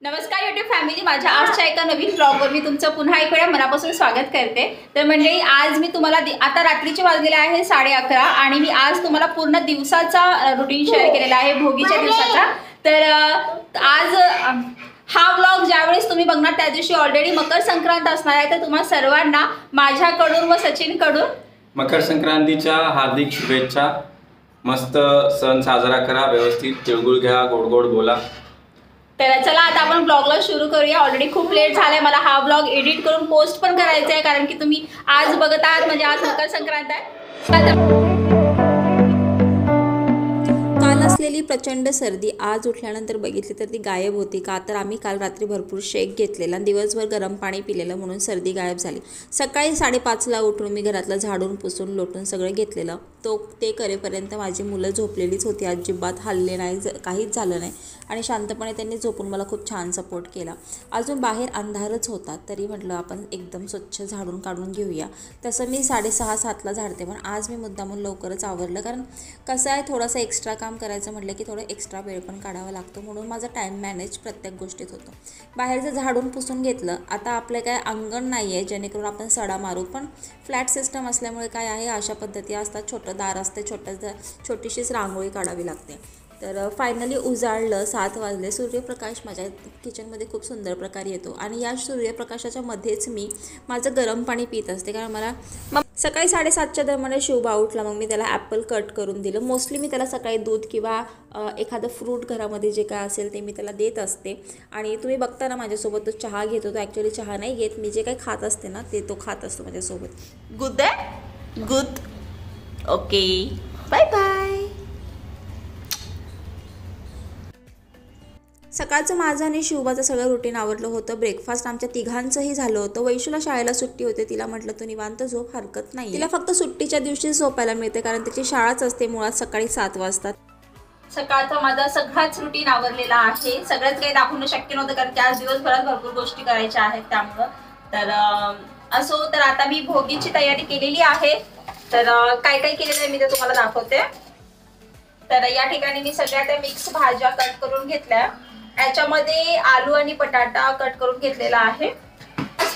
नमस्कार YouTube family, माझ्या आजच्या एका नवीन ब्लॉगवर मी तुमचं पुन्हा एक वेळा मनापासून स्वागत करते। तर मंडळी, आज मी तुम्हाला आता रात्रीचे वाजलेले आहे 11:30 आणि मी आज तुम्हाला पूर्ण दिवसाचा रुटीन शेअर केलेला आहे, भोगीच्या दिवसाचा। तर आज हा व्लॉग ज्यावेळेस तुम्ही बघणार त्या दिवशी ऑलरेडी मकर संक्रांत असणार आहे। तर तुम्हा सर्वांना माझ्याकडून व सचिनकडून मकर संक्रांतीच्या हार्दिक शुभेच्छा। मस्त सण साजरा करा, व्यवस्थित तिळगुळ घ्या, गोड गोड बोला। तर चला आता आपण ब्लॉगला सुरू करूया। ऑलरेडी खूप लेट झालाय, मला हा ब्लॉग एडिट करून पोस्ट पण करायचा आहे, कारण की तुम्ही आज बघत आहात म्हणजे आज मकर संक्रांत आहे। असलेली प्रचंड सर्दी आज उठल्यानंतर बघितली तर ती गायब होती का, तर आम्ही काल रात्री भरपूर शेक घेतलेला, दिवसभर गरम पाणी पिलेलं, म्हणून सर्दी गायब झाली। सकाळी 5:30ला उठून मी घरातलं झाडून पुसून लोटून सगळं घेतलेलं, ते करेपर्यंत माझी मुलं झोपलेलीच होती, अजिबात हल्ले नाही, काहीच झालं नाही आणि शांतपणे त्यांनी झोपून मला खूप छान सपोर्ट केला। अजून बाहेर अंधारच होता तरी म्हटलं आपण एकदम स्वच्छ झाडून काढून घेऊया। तसं मी 6:30-7ला झाडते, पण आज मी मुद्दामून लवकरच आवरलं, कारण कसं आहे थोडंसं एक्स्ट्रा काम करायचं म्हटलं की थोडं एक्स्ट्रा वेळ पण काढावा लागतो, म्हणून माझा टाईम मॅनेज प्रत्येक गोष्टीत होतो। बाहेरचं झाडून पुसून घेतलं। आता आपलं काय अंगण नाही आहे जेणेकरून आपण सडा मारू, पण फ्लॅट सिस्टम असल्यामुळे काय आहे अशा पद्धती असतात, छोटं दार असते, छोटीशीच रांगोळी काढावी लागते। तर फायनली उजाडलं, 7 वाजले। सूर्यप्रकाश माझ्या किचनमध्ये खूप सुंदर प्रकारे येतो आणि या सूर्यप्रकाशाच्या मध्येच मी माझं गरम पाणी पित असते, कारण मला सकाळी 7:30च्या दरम्यान शुभा उठला, मग मी त्याला ॲपल कट करून दिलं। मोस्टली मी त्याला सकाळी दूध किंवा एखादं फ्रूट घरामध्ये जे काय असेल ते मी त्याला देत असते। आणि तुम्ही बघता ना माझ्यासोबत तो चहा घेतो, तो ॲक्च्युली चहा नाही घेत, मी जे काही खात असते ना ते तो खात असतो माझ्यासोबत। गुड आहे, गुड, ओके, बाय बाय। सकाळचं माझं आणि शिवबाचं सगळं रुटीन आवडलं होतं। ब्रेकफास्ट आमच्या तिघांचंही झालं होतं। वैशूला शाळेला सुट्टी होते, तिला म्हटलं तू निवांत झोप, हरकत नाही, तिला फक्त सुट्टीच्या दिवशी झोपायला मिळते, कारण त्याची शाळाच असते मुळात सकाळी 7 वाजता। सकाळचा माझा सगळाच रुटीन आवरलेला आहे। सगळंच काही दाखवणं शक्य नव्हतं, कारण की आज दिवसभरात भरपूर गोष्टी करायच्या आहेत त्यामुळं। तर असो, तर आता मी भोगीची तयारी केलेली आहे। तर काय काय केलेलं आहे मी ते तुम्हाला दाखवते। तर या ठिकाणी मी सगळ्या त्या मिक्स भाज्या कट करून घेतल्या, याच्यामध्ये आलू आणि बटाटा कट करून घेतलेला आहे।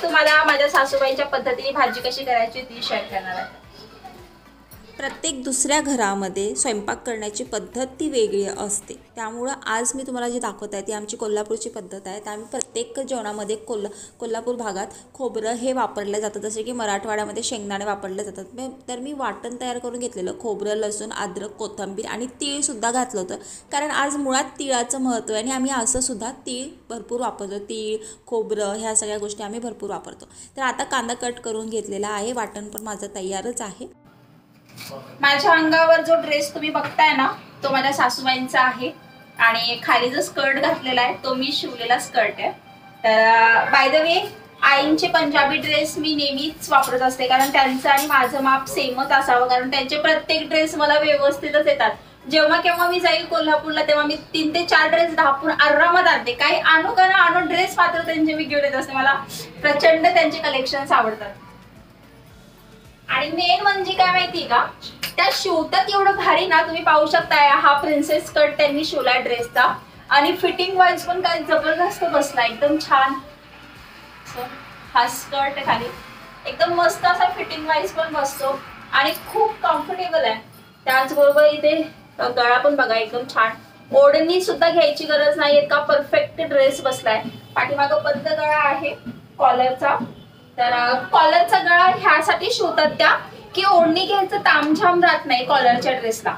तुम्हाला माझ्या सासूबाईंच्या पद्धतीने भाजी कशी करायची ती शेअर करणार आहे। प्रत्येक दुसऱ्या घरामध्ये स्वयंपाक करण्याची पद्धत ती वेगळी असते, त्यामुळं आज मी तुम्हाला जे दाखवत आहे ती आमची कोल्हापूरची पद्धत आहे। तर आम्ही प्रत्येक जेवणामध्ये कोल्हापूर भागात खोबरं हे वापरलं जातं, जसे की मराठवाड्यामध्ये शेंगदाणे वापरले जातात। तर मी वाटण तयार करून घेतलेलं, खोबरं, लसूण, अद्रक, कोथिंबीर आणि तीळसुद्धा घातलं होतं, कारण आज मुळात तिळाचं महत्त्व आहे आणि आम्ही असं सुद्धा तीळ भरपूर वापरतो, तीळ, खोबरं ह्या सगळ्या गोष्टी आम्ही भरपूर वापरतो। तर आता कांदा कट करून घेतलेला आहे, वाटण पण माझं तयारच आहे। माझ्या अंगावर जो ड्रेस तुम्ही बघताय ना तो माझ्या सासूबाईंचा आहे आणि खाली जो स्कर्ट घातलेला आहे तो मी शिवलेला स्कर्ट आहे। तर बाय द वे, आईंचे पंजाबी ड्रेस मी नेहमीच वापरत असते, कारण त्यांचं आणि माझं माप सेमच असावं, कारण त्यांचे प्रत्येक ड्रेस मला व्यवस्थितच येतात। जेव्हा केव्हा मी जाईल कोल्हापूरला तेव्हा मी 3 ते 4 ड्रेस ढापून आरामात आणते, काही आणू का ना आणू, ड्रेस मात्र त्यांचे मी घेऊन येत असते। मला प्रचंड त्यांचे कलेक्शन्स आवडतात। आणि मेन म्हणजे काय माहिती का, त्या शिवतात एवढं भारी ना, तुम्ही पाहू शकताय हा प्रिन्सेस स्कर्ट त्यांनी शिवलाय ड्रेसचा आणि फिटिंग वाईज पण काय जबरदस्त बसला, एकदम छान। हा स्कर्ट खाली एकदम मस्त असा फिटिंग वाईज पण बसतो आणि खूप कम्फर्टेबल आहे। त्याचबरोबर इथे गळा पण बघा एकदम छान, ओढणी सुद्धा घ्यायची गरज नाहीये, का परफेक्ट ड्रेस बसलाय। पाठीमागं बंद गळा आहे कॉलरचा, तर कॉलरचा गळा ह्यासाठी शिवतात त्या की ओढणी घ्यायचं तामझाम राहत नाही कॉलरच्या ड्रेसला।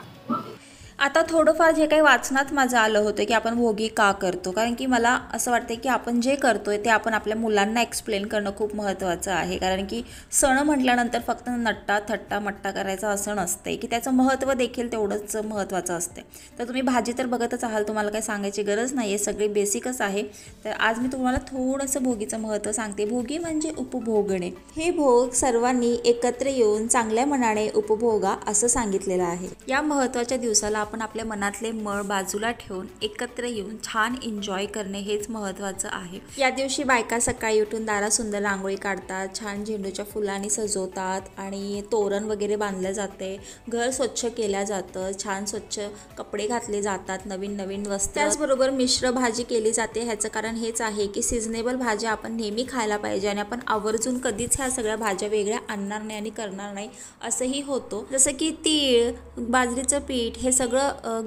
आता थोडंफार जे काही वाचनात माझं आलं होतं की आपण भोगी का करतो, कारण की मला असं वाटतं की आपण जे करतोय ते आपण आपल्या मुलांना एक्सप्लेन करणं खूप महत्त्वाचं आहे, कारण की सण म्हटल्यानंतर फक्त नट्टा थट्टा मट्टा करायचा असं नसते, की त्याचं महत्त्व देखील तेवढंच महत्त्वाचं असते। तर तुम्ही भाजी तर बघतच आहात, तुम्हाला काही सांगायची गरज नाही आहे, सगळे बेसिकच आहे। तर आज मी तुम्हाला थोडंसं भोगीचं महत्त्व सांगते। भोगी म्हणजे उपभोगणे, हे भोग सर्वांनी एकत्र येऊन चांगल्या मनाने उपभोगा असं सांगितलेलं आहे। या महत्त्वाच्या दिवसाला आपण आपल्या मनातले मळ बाजूला ठेवून एकत्र येऊन छान एन्जॉय करणे हेच महत्त्वाचं आहे। या दिवशी बायका सकाळी उठून दारात सुंदर रांगोळी काढतात, छान झेंडूच्या फुलांनी सजवतात आणि तोरण वगैरे बांधलं जाते, घर स्वच्छ केलं जातं, छान स्वच्छ कपडे घातले जातात, नवीन नवीन वस्त्र। त्याचबरोबर मिश्र भाजी केली जाते। ह्याचं कारण हेच आहे की सिजनेबल भाज्या आपण नेहमी खायला पाहिजे आणि आपण आवर्जून कधीच ह्या सगळ्या भाज्या वेगळ्या आणणार नाही आणि करणार नाही असंही होतं। जसं की तीळ, बाजरीचं पीठ हे सगळं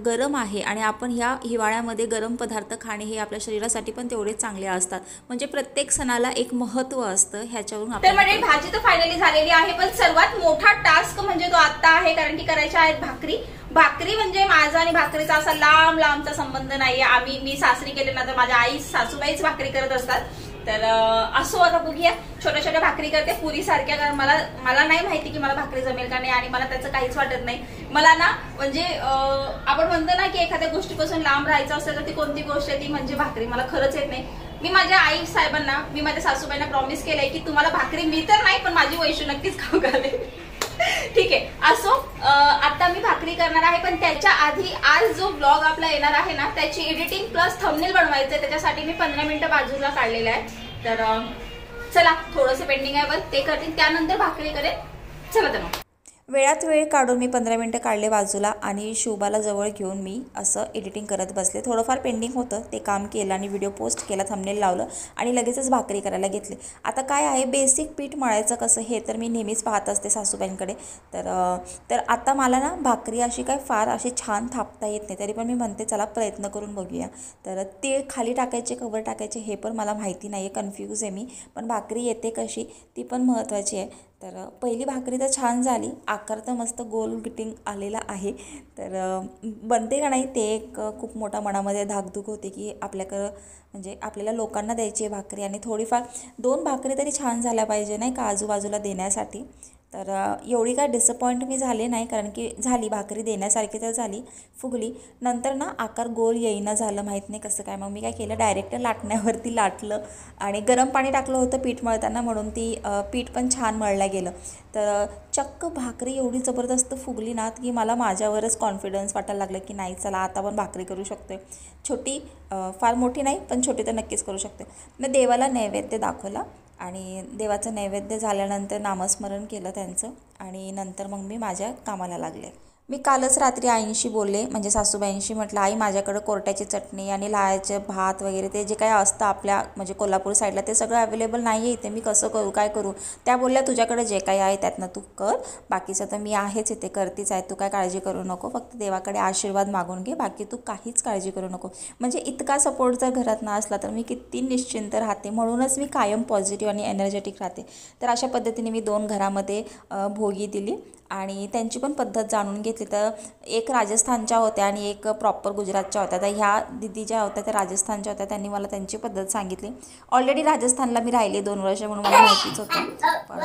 गरम आहे आणि आपण ह्या हिवाळ्यामध्ये गरम पदार्थ खाणे हे आपल्या शरीरासाठी पण तेवढेच चांगले असतात। म्हणजे प्रत्येक सणाला एक महत्त्व असतं। ह्याच्यावरून तर म्हणजे भाजी तर फायनली झालेली आहे, पण सर्वात मोठा टास्क म्हणजे तो आता आहे, कारण की करायच्या आहेत भाकरी। भाकरी म्हणजे माझा आणि भाकरीचा असा लांब लांबचा संबंध नाहीये। मी सासरी केले ना तर माझ्या आई सासूबाईच भाकरी करत असतात। तर असो, आता बघूया, छोट्या छोट्या भाकरी करते पुरी सारख्या, कारण मला नाही माहिती की मला भाकरी जमेल का नाही आणि मला त्याचं काहीच वाटत नाही। मला ना म्हणजे आपण म्हणतो ना की एखाद्या गोष्टीपासून लांब राहायचं असेल तर ती कोणती गोष्ट आहे, ती म्हणजे भाकरी। मला खरंच येत नाही। मी माझ्या आई साहेबांना, मी माझ्या सासूबाईंना प्रॉमिस केलंय की तुम्हाला भाकरी मी तर नाही पण माझी वैशू नक्कीच खाऊ घालेल। ठीक आहे, असो, आता मी भाकरी करणार आहे, पण त्याच्या आधी आज जो ब्लॉग आपला येणार आहे ना त्याची एडिटिंग प्लस थंबनेल बनवायचं आहे, त्याच्यासाठी मी 15 मिनिटं बाजूला काढलेलं आहे। तर चला, थोडंसं पेंडिंग आहे पण ते करतील, त्यानंतर भाकरी करेल। चला तर मग वेळात वेळ काढून मी 15 मिनिटं काढले बाजूला आणि शुभाला जवळ घेऊन मी असं एडिटिंग करत बसले। थोडंफार पेंडिंग होतं, ते काम केलं आणि व्हिडिओ पोस्ट केला, थंबनेल लावलं आणि लगेचच भाकरी करायला घेतली। आता काय आहे, बेसिक पीठ मळायचं कसं हे तर मी नेहमीच पाहत असते सासूबाईंकडे। तर आता मला ना भाकरी अशी काय फार अशी छान थापता येत नाही, तरी पण मी म्हणते चला प्रयत्न करून बघूया। तर तीळ खाली टाकायचे कवर टाकायचे हे पण मला माहिती नाही आहे, कन्फ्यूज आहे मी, पण भाकरी येते कशी ती पण महत्त्वाची आहे। तर पहिली भाकरी तर छान झाली, आकार तर मस्त गोल गिटिंग आलेला आहे। तर बनते का नाही ते एक खूप मोठा मनामध्ये धाकधूक होते की आपल्याकडं म्हणजे आपल्याला लोकांना द्यायची आहे भाकरी आणि थोडीफार 2 भाकरी तरी छान झाल्या पाहिजे नाही का आजूबाजूला देण्यासाठी। तर एवढी काय डिसअपॉइंट मी झाले नाही, कारण की झाली भाकरी देण्यासारखी तर झाली, फुगली। नंतर ना आकार गोल येईना झालं, माहीत नाही कसं काय, मग मी काय केलं डायरेक्ट लाटण्यावरती लाटलं आणि गरम पाणी टाकलं होतं पीठ मळताना, म्हणून ती पीठ पण छान मळलं गेलं। तर चक्क भाकरी एवढी जबरदस्त फुगली ना की मला माझ्यावरच कॉन्फिडन्स वाटायला लागलं की नाही चला आता पण भाकरी करू शकते। छोटी, फार मोठी नाही पण छोटी तर नक्कीच करू शकते। मग देवाला नैवेद्य दाखवला आणि देवाचं नैवेद्य झाल्यानंतर नामस्मरण केलं त्यांचं आणि नंतर मग मी माझ्या कामाला लागले। मी कालच रात्री आईंशी बोलले, म्हणजे सासूबाईंशी, म्हटलं आई माझ्याकडं कोरट्याची चटणी आणि लाह्याचे भात वगैरे ते जे काही असतं आपल्या म्हणजे कोल्हापूर साईडला ते सगळं अवेलेबल नाही आहे इथे, मी कसं करू काय करू। त्या बोलल्या तुझ्याकडे जे काही आहे त्यातनं तू कर, बाकीचं तर मी आहेच इथे करतीच आहे, तू काय काळजी करू नको, फक्त देवाकडे आशीर्वाद मागून घे, बाकी तू काहीच काळजी करू नको। म्हणजे इतका सपोर्ट जर घरात ना असला तर मी किती निश्चिंत राहते, म्हणूनच मी कायम पॉझिटिव्ह आणि एनर्जेटिक राहते। तर अशा पद्धतीने मी 2 घरामध्ये भोगी दिली आणि त्यांची पण पद्धत जाणून घेतली। तर एक राजस्थानच्या होत्या आणि एक प्रॉपर गुजरातच्या होत्या। तर ह्या दिदी ज्या होत्या त्या राजस्थानच्या होत्या, त्यांनी मला त्यांची पद्धत सांगितली। ऑलरेडी राजस्थानला मी राहिले 2 वर्ष म्हणून मला माहितीच होतं, पण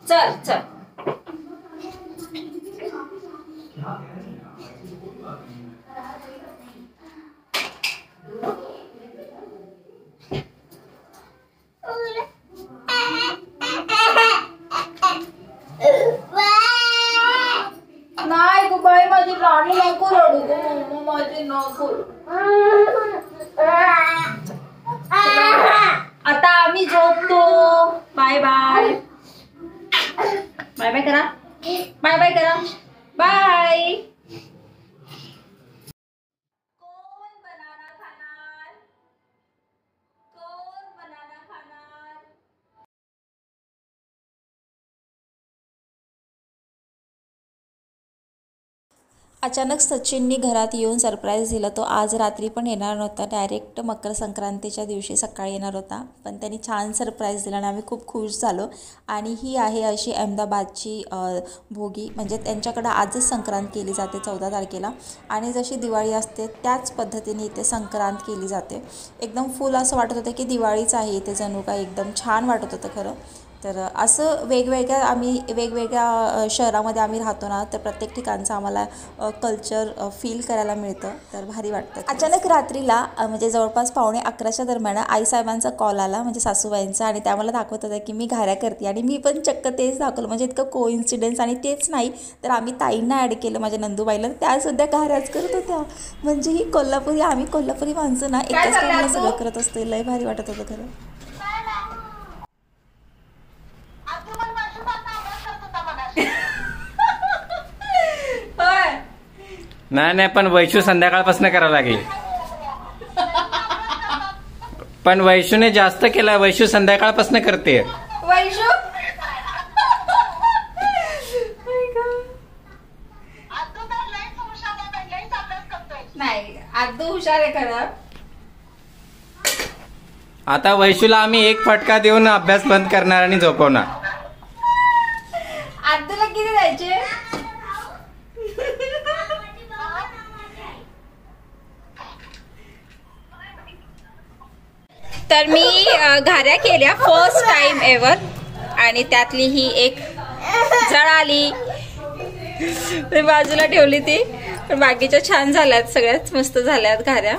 चल चल नाही गो बाई, माझी राणी नको रडू गो मम्मा, माझी नको। आता आम्ही झोपतो, बाय बाय, बाय बाय करा, बाय बाय करा, बाय। कोण बनाना खाणार, कोण बनाना खाणार? अचानक सचिननी घरात येऊन सरप्राईज दिलं। तो आज रात्री पण येणार नव्हता, डायरेक्ट मकर संक्रांतीच्या दिवशी सकाळी येणार होता, पण त्यांनी छान सरप्राईज दिला आणि आम्ही खूप खुश झालो। आणि ही आहे अशी अहमदाबादची भोगी, म्हणजे त्यांच्याकडं आजच संक्रांत केली जाते 14 तारखेला, आणि जशी दिवाळी असते त्याच पद्धतीने इथे संक्रांत केली जाते। एकदम फुल असं वाटत होतं की दिवाळीच आहे इथे, जणू काय एकदम छान वाटत होतं खरं। तर असं वेगवेगळ्या शहरामध्ये आम्ही राहतो ना, तर प्रत्येक ठिकाणचं आम्हाला कल्चर फील करायला मिळतं, तर भारी वाटतं. अचानक रात्रीला म्हणजे जवळपास 11:45 दरम्यान आईसाहेबांचा कॉल आला, म्हणजे सासूबाईंचा, आणि त्या मला दाखवत होत्या की मी घाऱ्या करते, आणि मी पण चक्क तेच दाखवलं. म्हणजे इतकं कोइन्सिडन्स. आणि तेच नाही तर आम्ही ताईंना ॲड केलं, माझ्या नंदूबाईला, त्यासुद्धा घाऱ्याच करत होत्या. म्हणजे ही कोल्हापुरी, आम्ही कोल्हापुरी माणसं ना एकाच टाईमला सगळं करत असतो. लय भारी वाटत होतं खरं. नाही पण वैशू संध्याकाळपासून करावं लागेल. पण वैशूने जास्त केलं. वैशू संध्याकाळपासून करते. वैशू नाही, आदू हुशार आहे खरं. आता वैशूला आम्ही एक फटका देऊन अभ्यास बंद करणार आणि झोपवणार. आदूला किती द्यायचे? तर मी घाऱ्या केल्या फर्स्ट टाइम एव्हर, आणि त्यातली ही एक जळाली, मी बाजूला ठेवली ती. पण बाकीच्या छान झाल्यात, सगळ्याच मस्त झाल्यात घाऱ्या.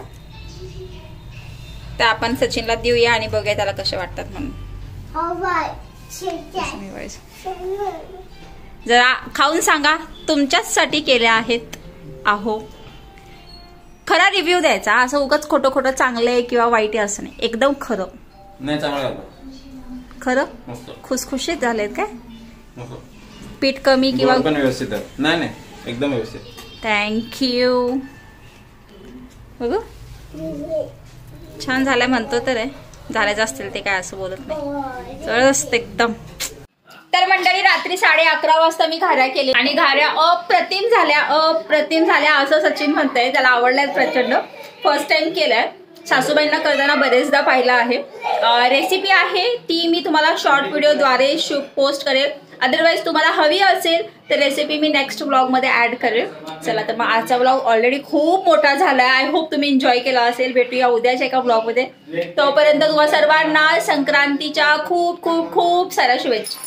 तर आपण सचिनला देऊया आणि बघूया त्याला कसे वाटतात म्हणून. जरा खाऊन सांगा, तुमच्याचसाठी केल्या आहेत आहो. खरा रिव्ह्यू द्यायचा, असं उगाच खोटं खोटं चांगलं आहे किंवा वाईट आहे असं नाही, एकदम खरं. नाही चांगलं खरं खुसखुशीत झालेत काय? पीठ कमी किंवा पण व्यवस्थित आहे. नाही एकदम व्यवस्थित. थँक्यू. बघू छान झाल्या म्हणतो तर आहे, झाल्याच असतील ते काय असं बोलत नाही, जळस्त एकदम. तर मंडळी रात्री 11:30 वाजता मी घाऱ्या केल्या, आणि घाऱ्या अप्रतिम झाल्या असं सचिन म्हणतंय. त्याला आवडल्यात प्रचंड. फर्स्ट टाइम केलाय. सासूबाईंना करताना बरेचदा पाहिलं आहे. रेसिपी आहे ती मी तुम्हाला शॉर्ट व्हिडिओद्वारे पोस्ट करेल. अदरवाईज तुम्हाला हवी असेल तर रेसिपी मी नेक्स्ट व्लॉगमध्ये ॲड करेल. चला तर मग आजचा व्लॉग ऑलरेडी खूप मोठा झाला आहे. आय होप तुम्ही एन्जॉय केला असेल. भेटूया उद्याच्या एका व्लॉगमध्ये. तोपर्यंत तुम्हा सर्वांना संक्रांतीच्या खूप खूप खूप साऱ्या शुभेच्छा.